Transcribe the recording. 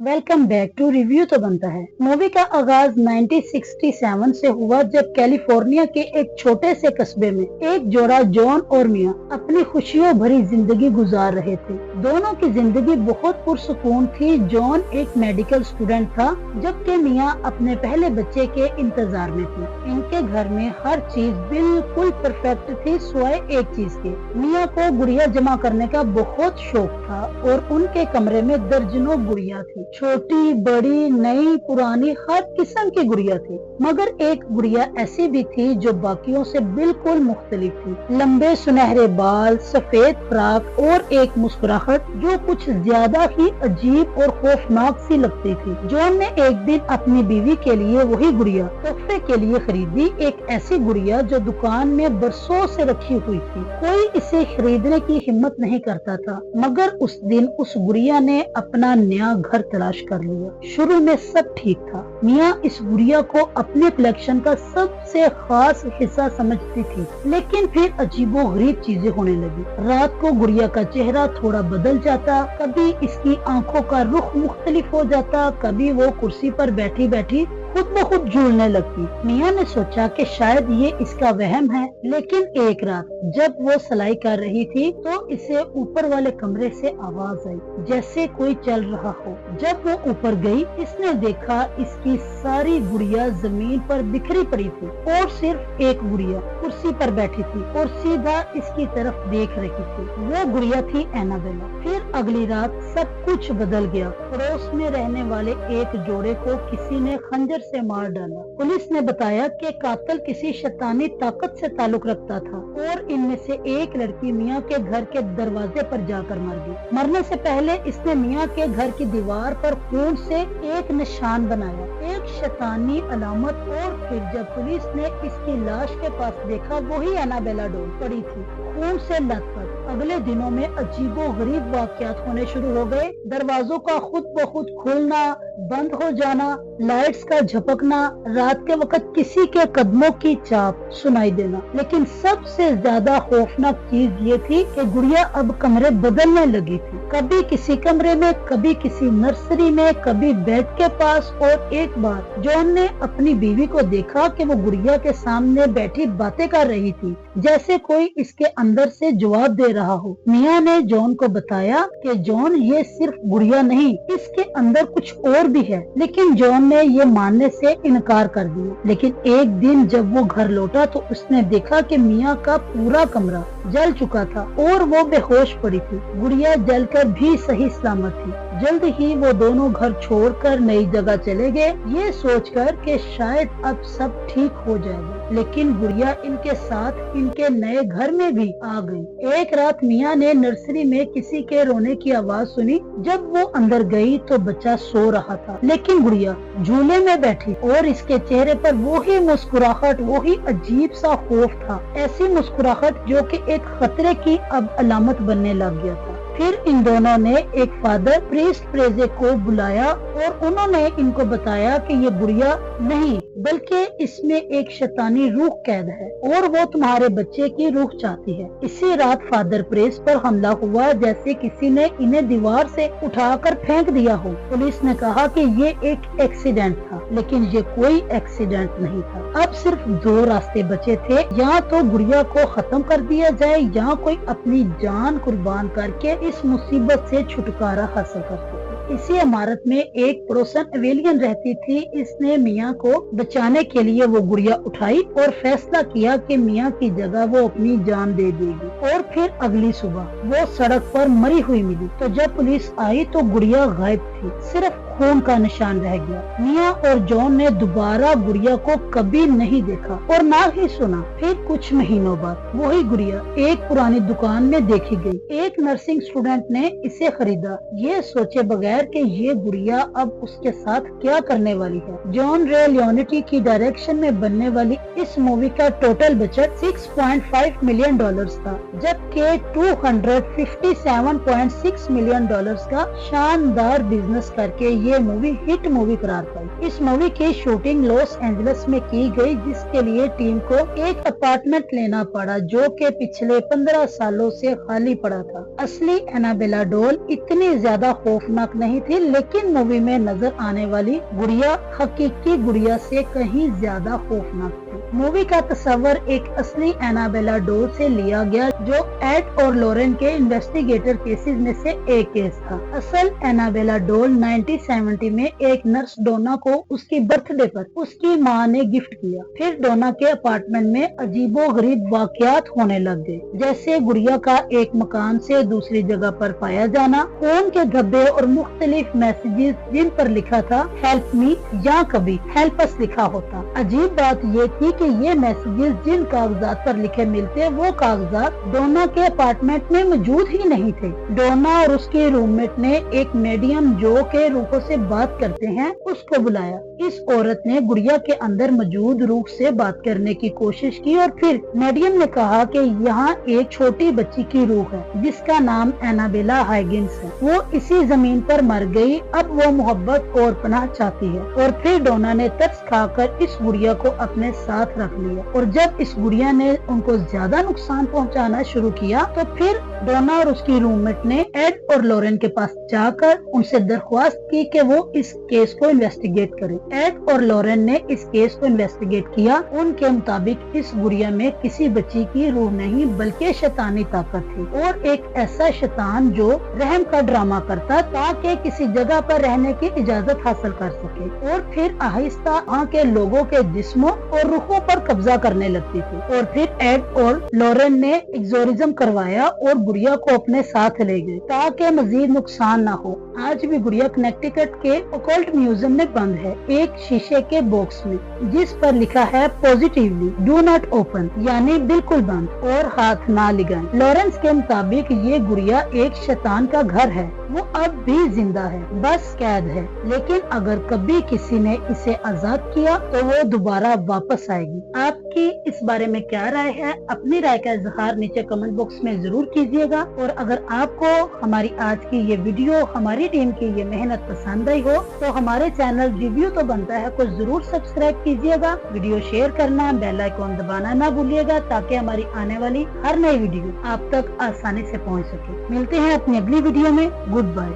Welcome back to review तो बनता है। मूवी का आगाज 1967 से हुआ जब कैलिफोर्निया के एक छोटे से कस्बे में एक जोड़ा जॉन और मिया अपनी खुशियों भरी जिंदगी गुजार रहे थे। दोनों की जिंदगी बहुत पुरसुकून थी। जॉन एक मेडिकल स्टूडेंट था जबकि मिया अपने पहले बच्चे के इंतजार में थी। इनके घर में हर चीज बिल्कुल परफेक्ट थी सिवाय एक चीज के। मिया को गुड़िया जमा करने का बहुत शौक था और उनके कमरे में दर्जनों गुड़िया थी। छोटी बड़ी नई पुरानी हर किस्म की गुड़िया थी, मगर एक गुड़िया ऐसी भी थी जो बाकियों से बिल्कुल मुख्तलिफ थी। लंबे सुनहरे बाल, सफेद फ्राक और एक मुस्कुराहट जो कुछ ज्यादा ही अजीब और खौफनाक सी लगती थी। जॉन ने एक दिन अपनी बीवी के लिए वही गुड़िया तोहफे के लिए खरीदी। एक ऐसी गुड़िया जो दुकान में बरसों से रखी हुई थी। कोई इसे खरीदने की हिम्मत नहीं करता था, मगर उस दिन उस गुड़िया ने अपना नया घर तलाश कर लिया। शुरू में सब ठीक था। मिया इस गुड़िया को अपने कलेक्शन का सबसे खास हिस्सा समझती थी, लेकिन फिर अजीबोगरीब चीजें होने लगी। रात को गुड़िया का चेहरा थोड़ा बदल जाता, कभी इसकी आंखों का रुख मुख्तलिफ हो जाता, कभी वो कुर्सी पर बैठी बैठी खुद ब खुद झूलने लगती। मिया ने सोचा कि शायद ये इसका वहम है, लेकिन एक रात जब वो सिलाई कर रही थी तो इसे ऊपर वाले कमरे से आवाज आई, जैसे कोई चल रहा हो। जब वो ऊपर गई, इसने देखा इसकी सारी गुड़िया जमीन पर बिखरी पड़ी थी और सिर्फ एक गुड़िया कुर्सी पर बैठी थी और सीधा इसकी तरफ देख रही थी। वो गुड़िया थी एनाबेला। फिर अगली रात सब कुछ बदल गया। पड़ोस में रहने वाले एक जोड़े को किसी ने खंजर से मार डाला। पुलिस ने बताया कि कातिल किसी शैतानी ताकत से ताल्लुक रखता था और इनमें से एक लड़की मियां के घर के दरवाजे पर जाकर मर गई। मरने से पहले इसने मियां के घर की दीवार पर खून से एक निशान बनाया, एक शैतानी अलामत। और फिर जब पुलिस ने इसकी लाश के पास देखा, वही एनाबेला डॉल पड़ी थी, खून से लथपथ। अगले दिनों में अजीबो गरीब वाकयात होने शुरू हो गए। दरवाजों का खुद ब खुद खुलना, बंद हो जाना, लाइट्स का झपकना, रात के वक्त किसी के कदमों की चाप सुनाई देना। लेकिन सबसे ज्यादा खौफनाक चीज ये थी कि गुड़िया अब कमरे बदलने लगी थी। कभी किसी कमरे में, कभी किसी नर्सरी में, कभी बेड के पास। और एक बार जॉन ने अपनी बीवी को देखा कि वो गुड़िया के सामने बैठी बातें कर रही थी, जैसे कोई इसके अंदर से जवाब दे रहा हो। मिया ने जॉन को बताया कि जॉन, ये सिर्फ गुड़िया नहीं, इसके अंदर कुछ और भी है। लेकिन जॉन ने ये मानने से इनकार कर दिया। लेकिन एक दिन जब वो घर लौटा तो उसने देखा कि मिया का पूरा कमरा जल चुका था और वो बेहोश पड़ी थी। गुड़िया जलकर भी सही सलामत थी। जल्द ही वो दोनों घर छोड़कर नई जगह चले गए, ये सोचकर कि शायद अब सब ठीक हो जाएगा। लेकिन गुड़िया इनके साथ इनके नए घर में भी आ गई। एक रात मिया ने नर्सरी में किसी के रोने की आवाज सुनी। जब वो अंदर गई तो बच्चा सो रहा था, लेकिन गुड़िया झूले में बैठी और इसके चेहरे पर वही मुस्कुराहट, वही अजीब सा खौफ था। ऐसी मुस्कुराहट जो कि एक खतरे की अब अलामत बनने लग गया था। फिर इन दोनों ने एक फादर प्रीस्ट प्रेजे को बुलाया और उन्होंने इनको बताया कि ये गुड़िया नहीं, बल्कि इसमें एक शैतानी रूह कैद है और वो तुम्हारे बच्चे की रूह चाहती है। इसी रात फादर प्रेस पर हमला हुआ, जैसे किसी ने इन्हें दीवार से उठाकर फेंक दिया हो। पुलिस ने कहा कि ये एक एक्सीडेंट था, लेकिन ये कोई एक्सीडेंट नहीं था। अब सिर्फ दो रास्ते बचे थे, या तो गुड़िया को खत्म कर दिया जाए या कोई अपनी जान कुर्बान करके इस मुसीबत से छुटकारा हासिल कर सके। इसी इमारत में एक पड़ोसन एवेलियन रहती थी। इसने मियां को बचाने के लिए वो गुड़िया उठाई और फैसला किया कि मियां की जगह वो अपनी जान दे देगी। और फिर अगली सुबह वो सड़क पर मरी हुई मिली। तो जब पुलिस आई तो गुड़िया गायब थी, सिर्फ खून का निशान रह गया। मिया और जॉन ने दोबारा गुड़िया को कभी नहीं देखा और ना ही सुना। फिर कुछ महीनों बाद वही गुड़िया एक पुरानी दुकान में देखी गई। एक नर्सिंग स्टूडेंट ने इसे खरीदा, ये सोचे बगैर कि ये गुड़िया अब उसके साथ क्या करने वाली है। जॉन रे लियोनिटी की डायरेक्शन में बनने वाली इस मूवी का टोटल बजट $6.5 मिलियन था, जबकि $257.6 मिलियन का शानदार बिजनेस करके ये मूवी हिट मूवी करार पाई। इस मूवी की शूटिंग लॉस एंजलिस में की गई, जिसके लिए टीम को एक अपार्टमेंट लेना पड़ा जो कि पिछले 15 सालों से खाली पड़ा था। असली एनाबेला डॉल इतनी ज्यादा खौफनाक नहीं थी, लेकिन मूवी में नजर आने वाली गुड़िया हकीकी गुड़िया से कहीं ज्यादा खौफनाक थी। मूवी का तस्वर एक असली एनाबेला डॉल से लिया गया जो एड और लॉरेन के इन्वेस्टिगेटर केसेस में से एक केस था। असल एनाबेला डॉल 1970 में एक नर्स डोना को उसकी बर्थडे पर उसकी मां ने गिफ्ट किया। फिर डोना के अपार्टमेंट में अजीबोगरीब वाकयात होने लग गए, जैसे गुड़िया का एक मकान से दूसरी जगह पर पाया जाना, खून के धब्बे और मुख्तलिफ मैसेजेस जिन पर लिखा था हेल्प मी या कभी हेल्प अस लिखा होता। अजीब बात ये थी कि ये मैसेजेस जिन कागजात पर लिखे मिलते वो कागजात डोना के अपार्टमेंट में मौजूद ही नहीं थे। डोना और उसके रूममेट ने एक मीडियम जो के रूहों से बात करते हैं उसको बुलाया। इस औरत ने गुड़िया के अंदर मौजूद रूह से बात करने की कोशिश की और फिर मीडियम ने कहा कि यहाँ एक छोटी बच्ची की रूह है जिसका नाम एनाबेला हाइगिंस है। वो इसी जमीन पर मर गई, अब वो मोहब्बत और पनाह चाहती है। और फिर डोना ने तरस खाकर इस गुड़िया को अपने साथ रख लिया और जब इस गुड़िया ने उनको ज्यादा नुकसान पहुंचाना शुरू किया तो फिर डोना और उसकी रूममेट ने एड और लॉरेन के पास जाकर उनसे दरख्वास्त की कि वो इस केस को इन्वेस्टिगेट करें। एड और लॉरेन ने इस केस को इन्वेस्टिगेट किया। उनके मुताबिक इस गुड़िया में किसी बच्ची की रूह नहीं बल्कि शैतानी ताकत थी और एक ऐसा शैतान जो रहम का ड्रामा करता ताकि किसी जगह पर रहने की इजाजत हासिल कर सके और फिर आहिस्ता वहाँ के लोगों के जिस्मों और रूहों पर कब्जा करने लगती थी। और फिर एड और लॉरेन ने एक्सोरिज्म करवाया और गुड़िया को अपने साथ ले गए ताकि मजीद नुकसान न हो। आज भी गुड़िया कनेक्टिकट के ओकल्ट म्यूजियम में बंद है, एक शीशे के बॉक्स में जिस पर लिखा है पॉजिटिवली डू नॉट ओपन, यानी बिल्कुल बंद और हाथ ना लगाएं। लॉरेंस के मुताबिक ये गुड़िया एक शैतान का घर है, वो अब भी जिंदा है, बस कैद है, लेकिन अगर कभी किसी ने इसे आजाद किया तो वो दोबारा वापस आएगी। आपकी इस बारे में क्या राय है? अपनी राय का इजहार नीचे कमेंट बॉक्स में जरूर कीजिएगा। और अगर आपको हमारी आज की ये वीडियो, हमारी टीम की ये मेहनत पसंद आई हो तो हमारे चैनल रिव्यू तो बनता है को जरूर सब्सक्राइब कीजिएगा। वीडियो शेयर करना, बेल आइकॉन दबाना ना भूलिएगा ताकि हमारी आने वाली हर नई वीडियो आप तक आसानी से पहुंच सके। मिलते हैं अपनी अगली वीडियो में। Good bye.